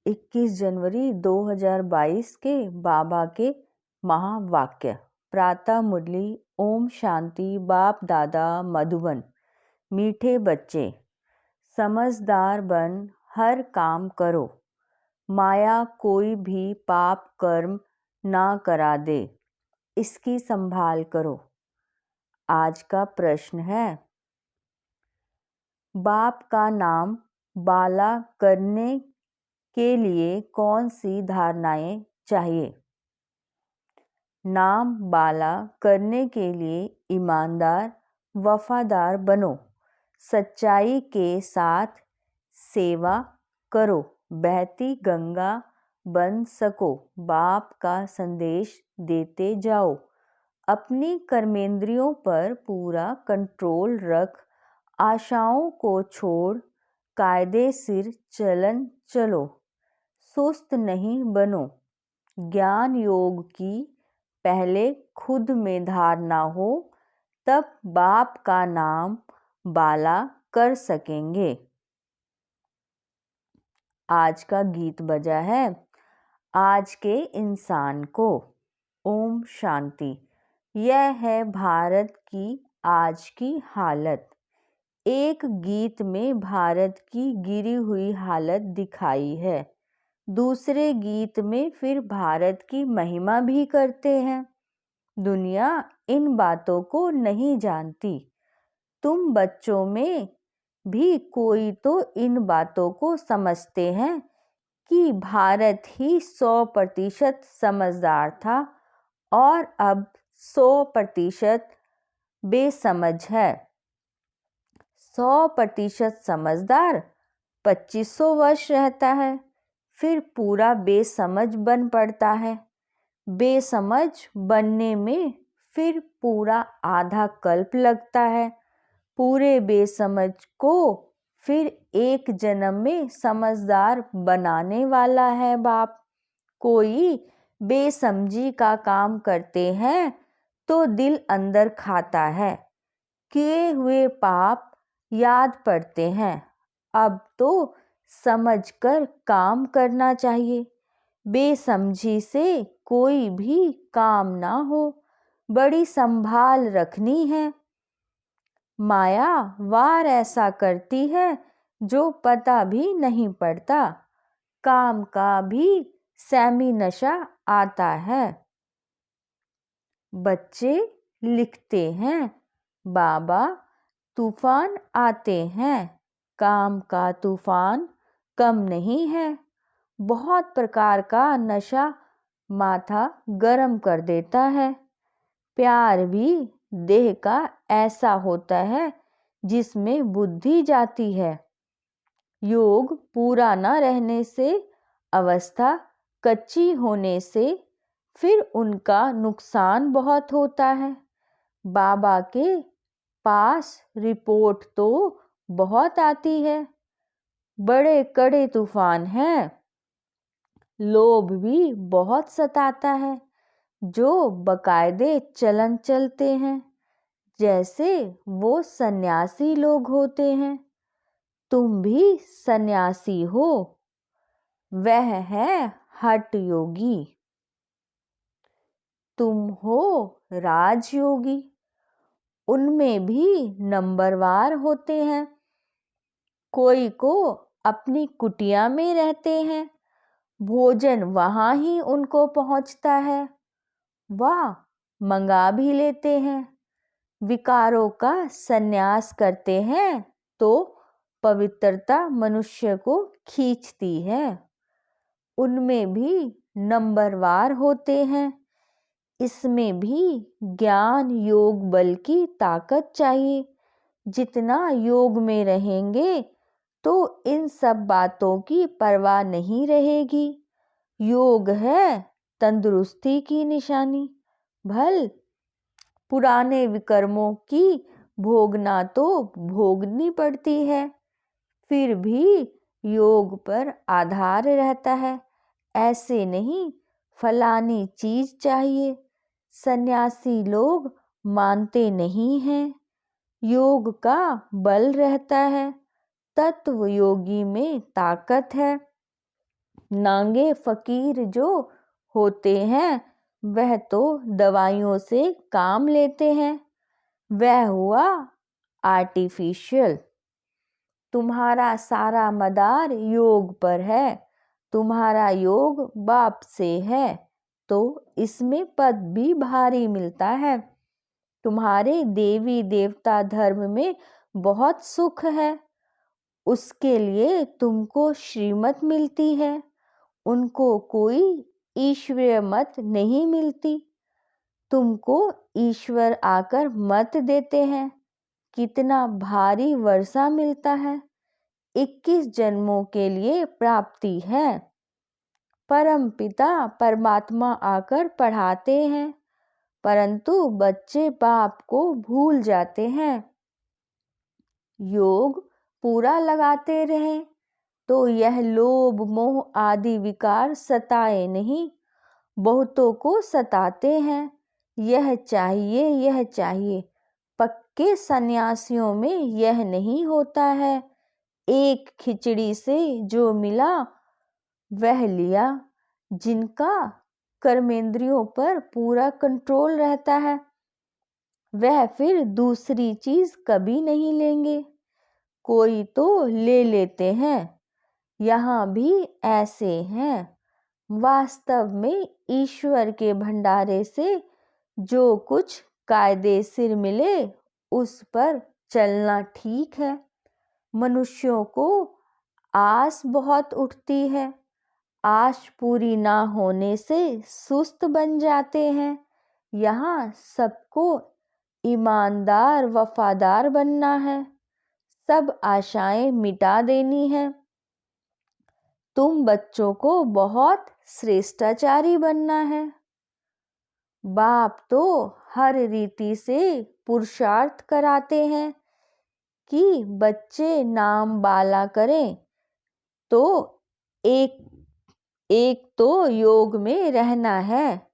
21 जनवरी 2022 के बाबा के महावाक्य। प्रातः मुरली। ओम शांति। बाप दादा मधुबन। मीठे बच्चे, समझदार बन, हर काम करो। माया कोई भी पाप कर्म ना करा दे, इसकी संभाल करो। आज का प्रश्न है, बाप का नाम बाला करने के लिए कौन सी धारणाएं चाहिए? नाम बाला करने के लिए ईमानदार, वफादार बनो, सच्चाई के साथ सेवा करो, बहती गंगा बन सको, बाप का संदेश देते जाओ, अपनी कर्मेंद्रियों पर पूरा कंट्रोल रख, आशाओं को छोड़ कायदे सिर चलन चलो, सुस्त नहीं बनो। ज्ञान योग की पहले खुद में धारणा हो, तब बाप का नाम बाला कर सकेंगे। आज का गीत बजा है, आज के इंसान को। ओम शांति। यह है भारत की आज की हालत। एक गीत में भारत की गिरी हुई हालत दिखाई है, दूसरे गीत में फिर भारत की महिमा भी करते हैं। दुनिया इन बातों को नहीं जानती। तुम बच्चों में भी कोई तो इन बातों को समझते हैं कि भारत ही 100% समझदार था और अब 100% बेसमझ है। 100% समझदार 2500 वर्ष रहता है, फिर पूरा बेसमझ बन पड़ता है। बेसमझ बनने में फिर पूरा आधा कल्प लगता है। पूरे बेसमझ को फिर एक जन्म में समझदार बनाने वाला है बाप। कोई बेसमझी का काम करते हैं तो दिल अंदर खाता है, किए हुए पाप याद पड़ते हैं। अब तो समझकर काम करना चाहिए। बेसमझी से कोई भी काम ना हो, बड़ी संभाल रखनी है। माया वार ऐसा करती है जो पता भी नहीं पड़ता। काम का भी सैमी नशा आता है। बच्चे लिखते हैं, बाबा तूफान आते हैं, काम का तूफान कम नहीं है। बहुत प्रकार का नशा माथा गरम कर देता है। प्यार भी देह का ऐसा होता है जिसमें बुद्धि जाती है। योग पूरा न रहने से, अवस्था कच्ची होने से फिर उनका नुकसान बहुत होता है। बाबा के पास रिपोर्ट तो बहुत आती है, बड़े कड़े तूफान हैं। लोभ भी बहुत सताता है, जो बकायदे चलन चलते हैं, जैसे वो सन्यासी लोग होते हैं। तुम भी सन्यासी हो, वह है हठ योगी। तुम हो राजयोगी, उनमें भी नंबरवार होते हैं। कोई को अपनी कुटिया में रहते हैं, भोजन वहां ही उनको पहुंचता है, वह मंगा भी लेते हैं। विकारों का संन्यास करते हैं तो पवित्रता मनुष्य को खींचती है। उनमें भी नंबरवार होते हैं। इसमें भी ज्ञान योग बल की ताकत चाहिए। जितना योग में रहेंगे तो इन सब बातों की परवाह नहीं रहेगी। योग है तंदुरुस्ती की निशानी। भल पुराने विकर्मों की भोगना तो भोगनी पड़ती है, फिर भी योग पर आधार रहता है। ऐसे नहीं फलानी चीज चाहिए, सन्यासी लोग मानते नहीं हैं। योग का बल रहता है, तत्व योगी में ताकत है। नांगे फकीर जो होते हैं वह तो दवाइयों से काम लेते हैं, वह हुआ आर्टिफिशियल। तुम्हारा सारा मदार योग पर है, तुम्हारा योग बाप से है, तो इसमें पद भी भारी मिलता है। तुम्हारे देवी देवता धर्म में बहुत सुख है, उसके लिए तुमको श्रीमत मिलती है, उनको कोई ईश्वरीय मत नहीं मिलती। तुमको ईश्वर आकर मत देते हैं, कितना भारी वर्षा मिलता है, 21 जन्मों के लिए प्राप्ति है। परम पिता परमात्मा आकर पढ़ाते हैं, परंतु बच्चे बाप को भूल जाते हैं। योग पूरा लगाते रहें तो यह लोभ मोह आदि विकार सताए नहीं। बहुतों को सताते हैं, यह चाहिए यह चाहिए। पक्के सन्यासियों में यह नहीं होता है। एक खिचड़ी से जो मिला वह लिया। जिनका कर्मेंद्रियों पर पूरा कंट्रोल रहता है वह फिर दूसरी चीज कभी नहीं लेंगे। कोई तो ले लेते हैं, यहाँ भी ऐसे हैं। वास्तव में ईश्वर के भंडारे से जो कुछ कायदे सिर मिले उस पर चलना ठीक है। मनुष्यों को आस बहुत उठती है, आश पूरी ना होने से सुस्त बन जाते हैं। यहाँ सबको ईमानदार वफादार बनना है, सब आशाएं मिटा देनी है। तुम बच्चों को बहुत श्रेष्ठाचारी बनना है। बाप तो हर रीति से पुरुषार्थ कराते हैं कि बच्चे नाम बाला करें, तो एक तो योग में रहना है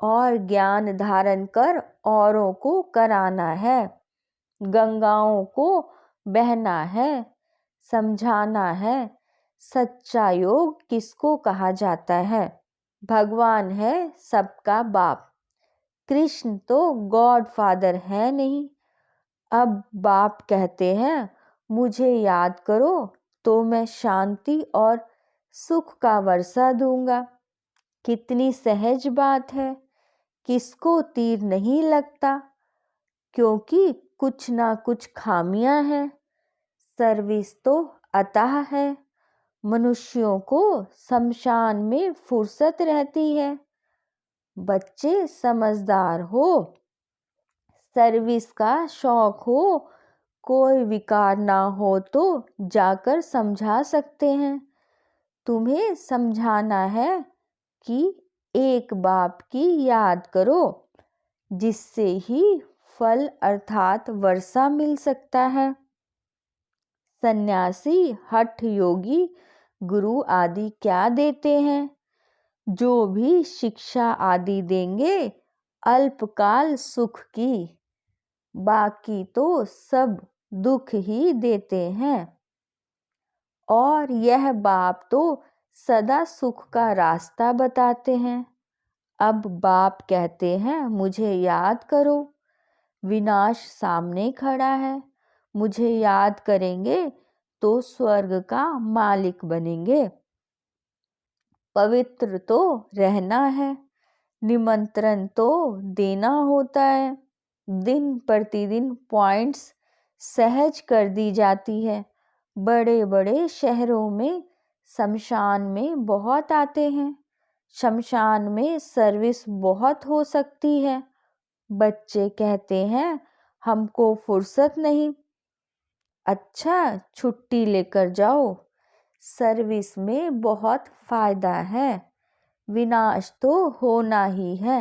और ज्ञान धारण कर औरों को कराना है। गंगाओं को बहना है, समझाना है। सच्चा योग किसको कहा जाता है? भगवान है सबका बाप। कृष्ण तो गॉड फादर है नहीं। अब बाप कहते हैं मुझे याद करो तो मैं शांति और सुख का वर्षा दूंगा। कितनी सहज बात है, किसको तीर नहीं लगता, क्योंकि कुछ ना कुछ खामियां हैं। सर्विस तो अतः है। मनुष्यों को शमशान में फुर्सत रहती है। बच्चे समझदार हो, सर्विस का शौक हो, कोई विकार ना हो तो जाकर समझा सकते हैं। तुम्हें समझाना है कि एक बाप की याद करो, जिससे ही फल अर्थात वर्षा मिल सकता है। सन्यासी हठ योगी गुरु आदि क्या देते हैं? जो भी शिक्षा आदि देंगे अल्पकाल सुख की, बाकी तो सब दुख ही देते हैं। और यह बाप तो सदा सुख का रास्ता बताते हैं। अब बाप कहते हैं मुझे याद करो, विनाश सामने खड़ा है। मुझे याद करेंगे तो स्वर्ग का मालिक बनेंगे। पवित्र तो रहना है, निमंत्रण तो देना होता है। दिन प्रतिदिन पॉइंट्स सहज कर दी जाती है। बड़े बड़े शहरों में शमशान में बहुत आते हैं। शमशान में सर्विस बहुत हो सकती है। बच्चे कहते हैं हमको फुर्सत नहीं। अच्छा, छुट्टी लेकर जाओ, सर्विस में बहुत फायदा है। विनाश तो होना ही है।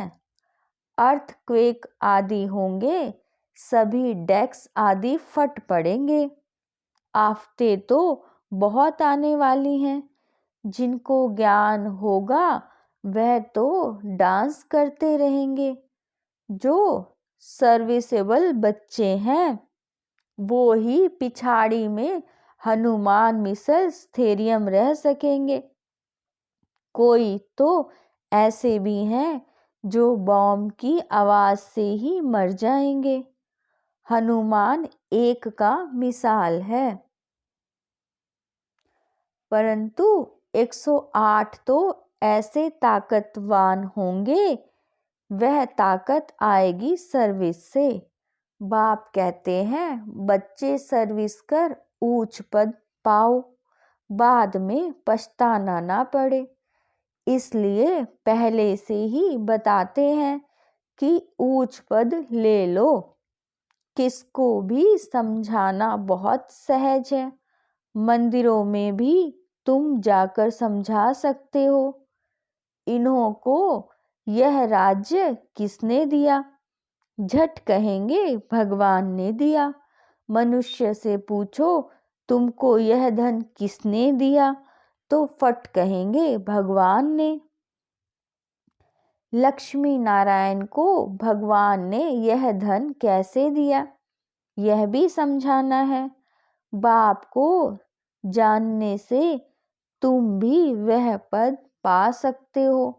अर्थक्वेक आदि होंगे, सभी डेस्क आदि फट पड़ेंगे। आफतें तो बहुत आने वाली हैं। जिनको ज्ञान होगा वह तो डांस करते रहेंगे। जो सर्विसेबल बच्चे हैं वो ही पिछाड़ी में हनुमान मिसल स्थैर्यम रह सकेंगे। कोई तो ऐसे भी हैं जो बॉम्ब की आवाज से ही मर जाएंगे। हनुमान एक का मिसाल है, परंतु 108 तो ऐसे ताकतवान होंगे, वह ताकत आएगी सर्विस से। बाप कहते हैं बच्चे सर्विस कर ऊंच पद पाओ, बाद में पछताना ना पड़े। इसलिए पहले से ही बताते हैं कि ऊंच पद ले लो। किसको भी समझाना बहुत सहज है, मंदिरों में भी तुम जाकर समझा सकते हो। इन्हों को यह राज्य किसने दिया? झट कहेंगे भगवान ने दिया। मनुष्य से पूछो तुमको यह धन किसने दिया, तो फट कहेंगे भगवान ने। लक्ष्मी नारायण को भगवान ने यह धन कैसे दिया, यह भी समझाना है। बाप को जानने से तुम भी वह पद पा सकते हो।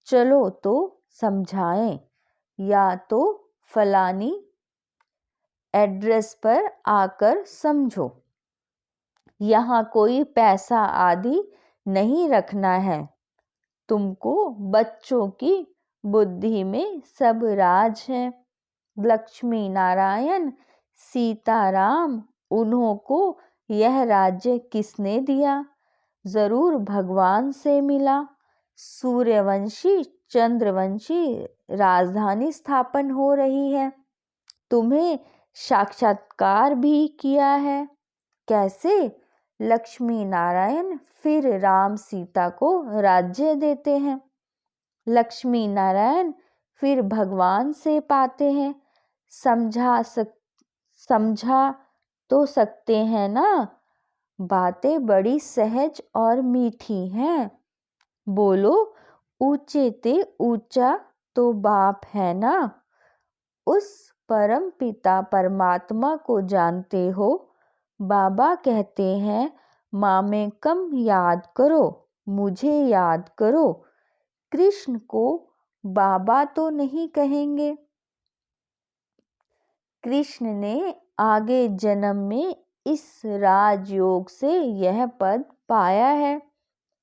चलो तो समझाएं, या तो फलानी एड्रेस पर आकर समझो। यहाँ कोई पैसा आदि नहीं रखना है। तुमको बच्चों की बुद्धि में सब राज है। लक्ष्मी नारायण सीताराम, उन्हों को यह राज्य किसने दिया? जरूर भगवान से मिला। सूर्यवंशी चंद्रवंशी राजधानी स्थापन हो रही है, तुम्हें साक्षात्कार भी किया है। कैसे? लक्ष्मी नारायण फिर राम सीता को राज्य देते हैं। लक्ष्मी नारायण फिर भगवान से पाते हैं। समझा तो सकते हैं ना? बातें बड़ी सहज और मीठी हैं। बोलो, ऊंचे ते ऊंचा तो बाप है ना? उस परम पिता परमात्मा को जानते हो? बाबा कहते हैं मामे कम याद करो, मुझे याद करो। कृष्ण को बाबा तो नहीं कहेंगे। कृष्ण ने आगे जन्म में इस राजयोग से यह पद पाया है।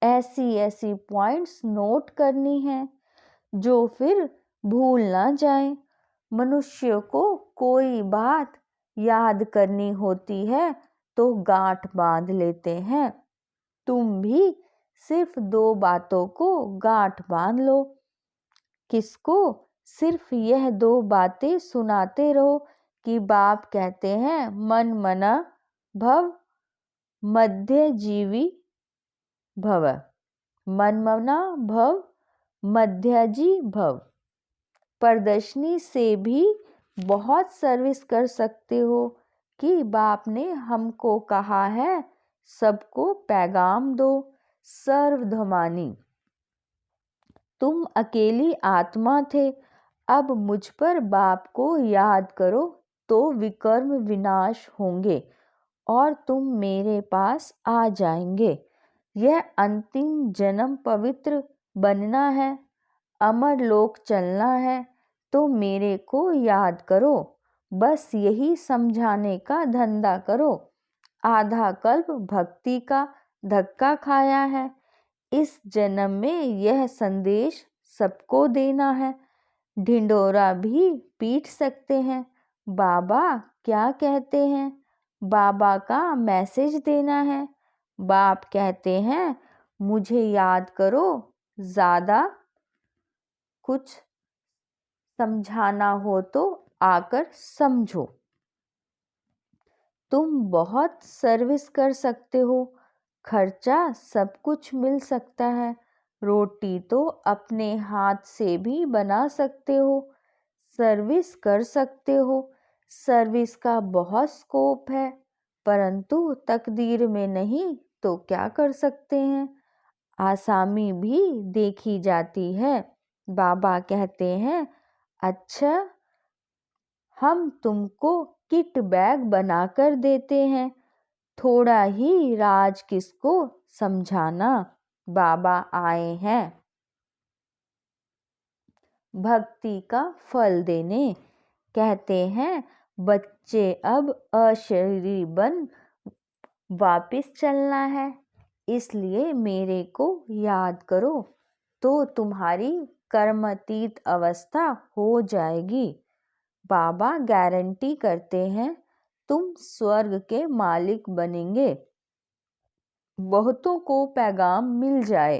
ऐसी ऐसी पॉइंट्स नोट करनी है जो फिर भूल ना जाए। मनुष्य को कोई बात याद करनी होती है तो गांठ बांध लेते हैं। तुम भी सिर्फ 2 बातों को गांठ बांध लो। किसको? सिर्फ यह 2 बातें सुनाते रहो कि बाप कहते हैं मन मना भव मध्य जीवी भव। मन मना भव मध्याजी भव। प्रदर्शनी से भी बहुत सर्विस कर सकते हो कि बाप ने हमको कहा है सबको पैगाम दो। सर्वधर्मानी, तुम अकेली आत्मा थे, अब मुझ पर बाप को याद करो तो विकर्म विनाश होंगे और तुम मेरे पास आ जाएंगे। यह अंतिम जन्म पवित्र बनना है, अमर लोक चलना है, तो मेरे को याद करो। बस यही समझाने का धंधा करो। आधा कल्प भक्ति का धक्का खाया है, इस जन्म में यह संदेश सबको देना है। ढिंडोरा भी पीट सकते हैं। बाबा क्या कहते हैं? बाबा का मैसेज देना है। बाप कहते हैं मुझे याद करो, ज़्यादा कुछ समझाना हो तो आकर समझो। तुम बहुत सर्विस कर सकते हो, खर्चा सब कुछ मिल सकता है। रोटी तो अपने हाथ से भी बना सकते हो, सर्विस कर सकते हो। सर्विस का बहुत स्कोप है, परंतु तकदीर में नहीं तो क्या कर सकते हैं। आसामी भी देखी जाती है। बाबा कहते हैं अच्छा, हम तुमको किट बैग बनाकर देते हैं, थोड़ा ही राज किसको समझाना। बाबा आए हैं भक्ति का फल देने। कहते हैं बच्चे अब अशरीरी बन वापिस चलना है, इसलिए मेरे को याद करो तो तुम्हारी कर्मातीत अवस्था हो जाएगी। बाबा गारंटी करते हैं तुम स्वर्ग के मालिक बनेंगे। बहुतों को पैगाम मिल जाए,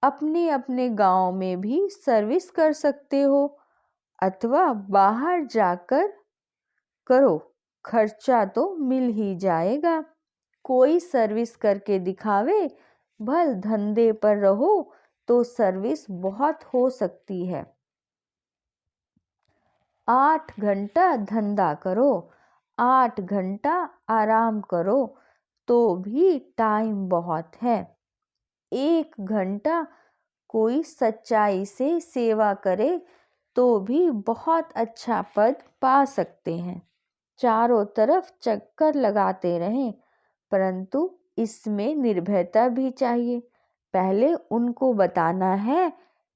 अपने अपने गांव में भी सर्विस कर सकते हो अथवा बाहर जाकर करो, खर्चा तो मिल ही जाएगा। कोई सर्विस करके दिखावे, भल धंधे पर रहो तो सर्विस बहुत हो सकती है। 8 घंटा धंधा करो, 8 घंटा आराम करो तो भी टाइम बहुत है। 1 घंटा कोई सच्चाई से सेवा करे तो भी बहुत अच्छा पद पा सकते हैं। चारों तरफ चक्कर लगाते रहें, परंतु इसमें निर्भयता भी चाहिए। पहले उनको बताना है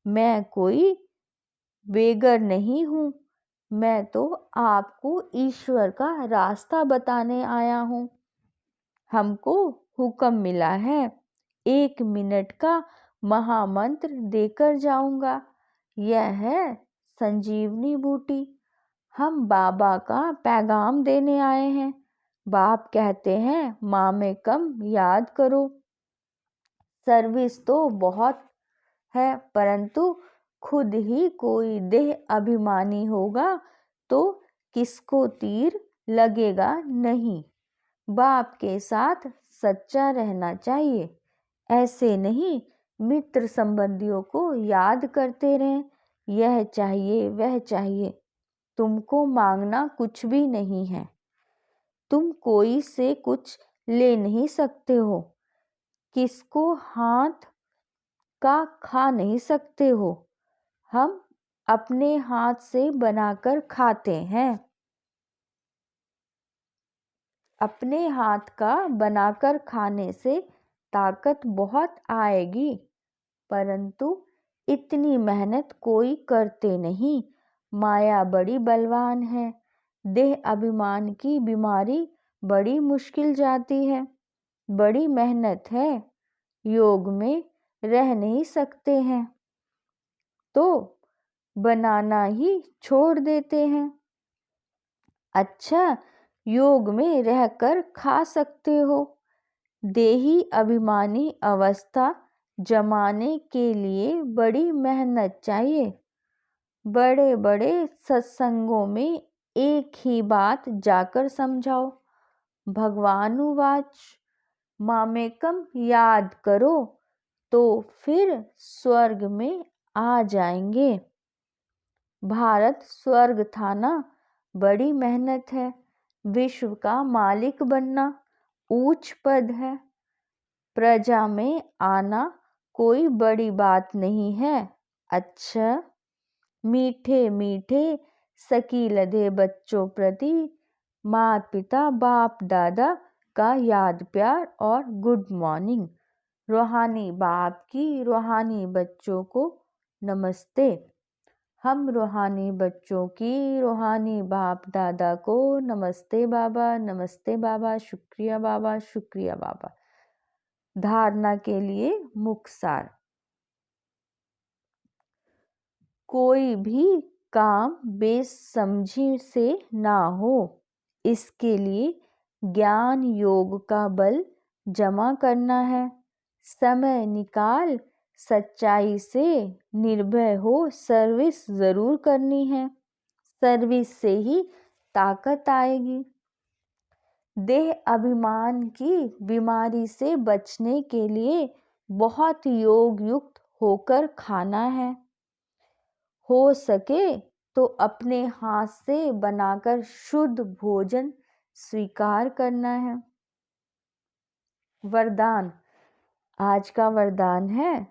मैं कोई बेगर नहीं हूँ, मैं तो आपको ईश्वर का रास्ता बताने आया हूँ। हमको हुक्म मिला है 1 मिनट का महामंत्र देकर जाऊंगा, यह है संजीवनी बूटी। हम बाबा का पैगाम देने आए हैं। बाप कहते हैं माँ में कम याद करो। सर्विस तो बहुत है, परंतु खुद ही कोई देह अभिमानी होगा तो किसको तीर लगेगा नहीं। बाप के साथ सच्चा रहना चाहिए, ऐसे नहीं मित्र संबंधियों को याद करते रहें, यह चाहिए वह चाहिए। तुमको मांगना कुछ भी नहीं है, तुम कोई से कुछ ले नहीं सकते हो, किसको हाथ का खा नहीं सकते हो। हम अपने हाथ से बनाकर खाते हैं। अपने हाथ का बनाकर खाने से ताकत बहुत आएगी, परंतु इतनी मेहनत कोई करते नहीं। माया बड़ी बलवान है, देह अभिमान की बीमारी बड़ी मुश्किल जाती है। बड़ी मेहनत है, योग में रह नहीं सकते हैं तो बनाना ही छोड़ देते हैं। अच्छा, योग में रहकर खा सकते हो। देही अभिमानी अवस्था जमाने के लिए बड़ी मेहनत चाहिए। बड़े बड़े सत्संगों में एक ही बात जाकर समझाओ। भगवानुवाच मामेकम याद करो तो फिर स्वर्ग में आ जाएंगे। भारत स्वर्ग था ना, बड़ी मेहनत है। विश्व का मालिक बनना ऊंच पद है। प्रजा में आना कोई बड़ी बात नहीं है। अच्छा, मीठे मीठे सकी लदे बच्चों प्रति माता पिता बाप दादा का याद प्यार और गुड मॉर्निंग। रूहानी बाप की रूहानी बच्चों को नमस्ते। हम रूहानी बच्चों की रूहानी बाप दादा को नमस्ते बाबा, शुक्रिया बाबा, शुक्रिया बाबा। धारणा के लिए मुख्य सार। कोई भी काम बेसमझी से ना हो, इसके लिए ज्ञान योग का बल जमा करना है। समय निकाल सच्चाई से निर्भय हो सर्विस जरूर करनी है, सर्विस से ही ताकत आएगी। देह अभिमान की बीमारी से बचने के लिए बहुत योग युक्त होकर खाना है। हो सके तो अपने हाथ से बनाकर शुद्ध भोजन स्वीकार करना है। वरदान। आज का वरदान है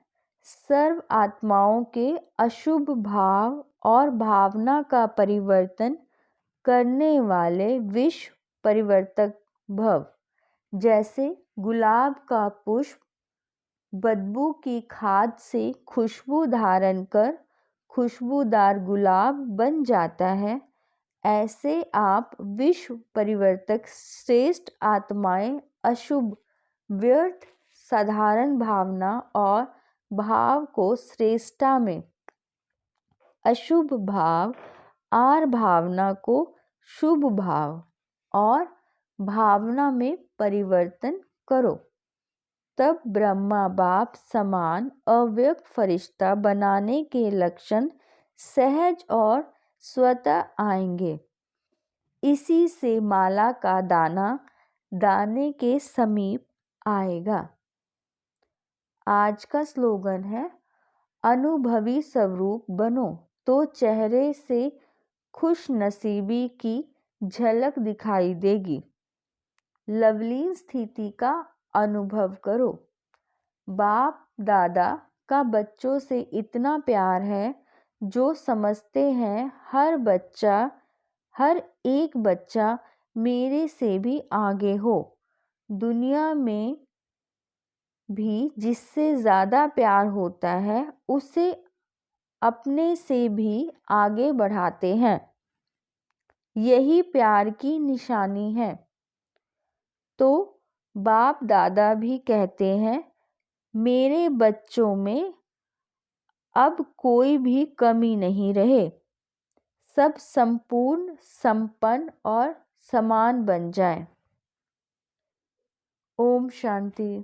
सर्व आत्माओं के अशुभ भाव और भावना का परिवर्तन करने वाले विश्व परिवर्तक भव। जैसे गुलाब का पुष्प बदबू की खाद से खुशबू धारण कर खुशबूदार गुलाब बन जाता है, ऐसे आप विश्व परिवर्तक श्रेष्ठ आत्माएं अशुभ, व्यर्थ, साधारण भावना और भाव को श्रेष्ठता में, अशुभ भाव और भावना को शुभ भाव और भावना में परिवर्तन करो। तब ब्रह्मा बाप समान अव्यक्त फरिश्ता बनाने के लक्षण सहज और स्वतः आएंगे। इसी से माला का दाना दाने के समीप आएगा। आज का स्लोगन है, अनुभवी स्वरूप बनो तो चेहरे से खुश नसीबी की झलक दिखाई देगी। लवलीन स्थिति का अनुभव करो। बाप दादा का बच्चों से इतना प्यार है जो समझते हैं हर एक बच्चा मेरे से भी आगे हो। दुनिया में भी जिससे ज़्यादा प्यार होता है उसे अपने से भी आगे बढ़ाते हैं। यही प्यार की निशानी है। तो बाप दादा भी कहते हैं, मेरे बच्चों में अब कोई भी कमी नहीं रहे, सब संपूर्ण, संपन्न और समान बन जाएं। ओम शांति।